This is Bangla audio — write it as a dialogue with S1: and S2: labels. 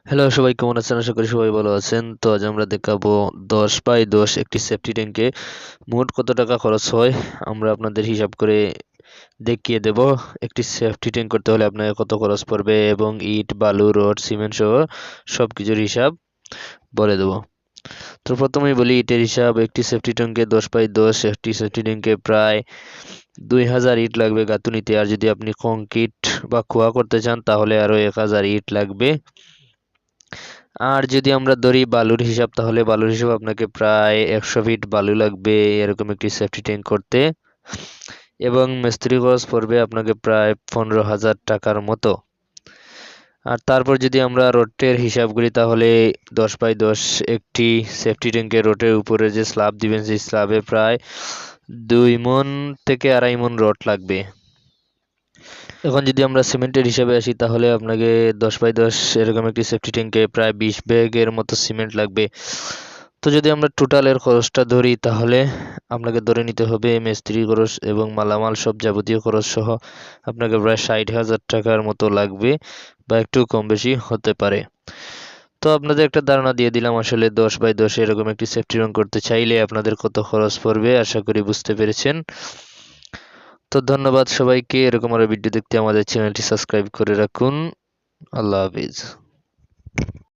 S1: হ্যালো সবাই, কেমন আছেন? আশা করি সবাই ভালো আছেন। তো আজ আমরা দেখাবো 10x10 একটি সেফটি ট্যাঙ্কে মোট কত টাকা খরচ হয় আমরা আপনাদের হিসাব করে দেখিয়ে দেব। একটি সেফটি ট্যাঙ্ক করতে হলে আপনাকে কত খরচ পড়বে এবং ইট, বালু, রড, সিমেন্ট সহ সবকিছুর হিসাব বলে দেব। তো প্রথমেই বলি ইটের হিসাব। একটি সেফটি ট্যাঙ্কে 10x10 একটি সেফটি ট্যাঙ্কে প্রায় 2000 ইট লাগবে গাঁথুনিতে। আর যদি আপনি কংক্রিট বা খোয়া করতে চান তাহলে আরো 1000 ইট লাগবে। আর যদি আমরা ধরি বালুর হিসাব, তাহলে বালুর হিসাব আপনাকে প্রায় 100 ফিট বালু লাগবে এরকম একটি সেফটি ট্যাঙ্ক করতে, এবং মিস্ত্রি খরচ পড়বে আপনাকে প্রায় 15,000 টাকার মতো। আর তারপর যদি আমরা রডের হিসাব করি, তাহলে 10x10 একটি সেফটি ট্যাঙ্কের রডের উপরে যে স্ল্যাব দিবেন সেই স্ল্যাবে প্রায় 2 মণ থেকে 2.5 মণ রড লাগবে। এখন যদি আমরা সিমেন্টের হিসাবে আসি, তাহলে আপনাকে 10x10 এরকম একটি সেফটি ট্যাঙ্কে প্রায় 20 ব্যাগের মতো সিমেন্ট লাগবে। তো যদি আমরা টোটালের খরচটা ধরি, তাহলে আপনাকে ধরে নিতে হবে মিস্ত্রি খরচ এবং মালামাল সব যাবতীয় খরচ সহ আপনাকে প্রায় 60,000 টাকার মতো লাগবে, বা একটু কম বেশি হতে পারে। তো আপনাদের একটা ধারণা দিয়ে দিলাম আসলে 10x10 এরকম একটি সেফটি ট্যাঙ্ক করতে চাইলে আপনাদের কত খরচ পড়বে। আশা করি বুঝতে পেরেছেন। তো ধন্যবাদ সবাইকে। এরকম আরো ভিডিও দেখতে আমাদের চ্যানেলটি সাবস্ক্রাইব করে রাখুন। আল্লাহ হাফিজ।